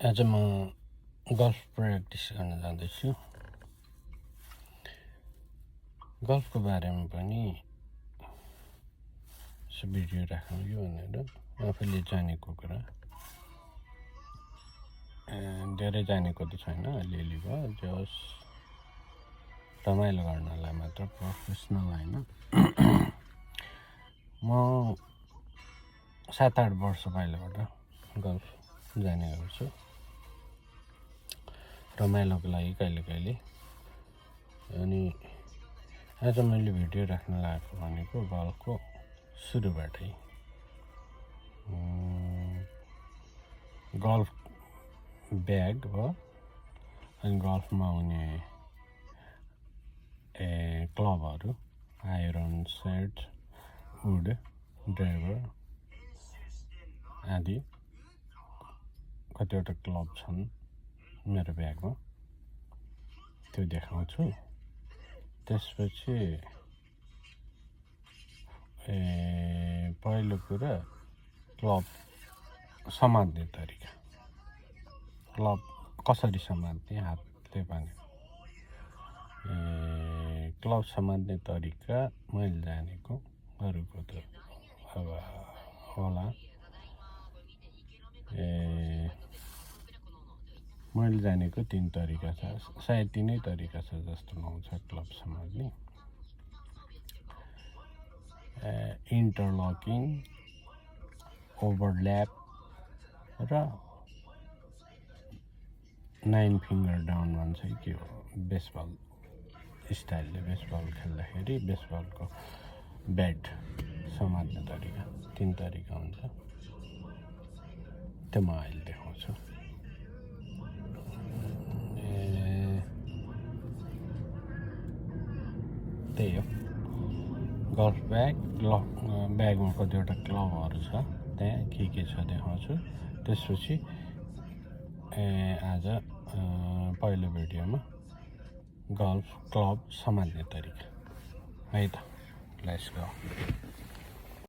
आज म golf practice गर्न जाँदैछु। गल्फको बारेमा पनि भिडियो राख्नु यो भनेर आफूले जानेको कुरा, धेरै जानेको त छैन, अलिअलि भयो, जस रमाइलो गर्नलाई मात्र, प्रोफेसनल होइन। म 7-8 वर्ष पहिलाबाट गल्फ जाने गर्छु, रमाइलोको लागि कहिले कहिले। अनि आज मैले भिडियो राख्न लागेको भनेको गल्फको सुरुबाटै। गल्फ ब्याग हो, अनि गल्फमा हुने क्लबहरू, आइरन, सेट, वुड, ड्राइभर आदि कतिवटा क्लब छन् मेरो ब्यागमा, त्यो देखाउँछु। त्यसपछि पहिलो कुरा क्लब समात्ने तरिका, क्लब कसरी समात्ने हातले पनि। क्लब समात्ने तरिका मैले जानेको, अरूको त अब होला। मैले जानेको 3 तरिका छ, सायद 3 तरिका छ जस्तो लाउँछ क्लब समात्ने। इन्टरलकिङ, ओभरल्याप र 9 फिङ्गर डाउन भन्छ के हो, बेसबल स्टाइलले बेसबल खेल्दाखेरि बेसबलको ब्याट समात्ने तरिका। 3 तरिका हुन्छ, त्यो म अहिले देखाउँछु। त्यही हो गल्फ ब्याग। ब्यागमा कतिवटा क्लबहरू छ, त्यहाँ के छ देखाउँछु। त्यसपछि आज पहिलो भिडियोमा गल्फ क्लब समात्ने तरिका है त, लेट्स गो।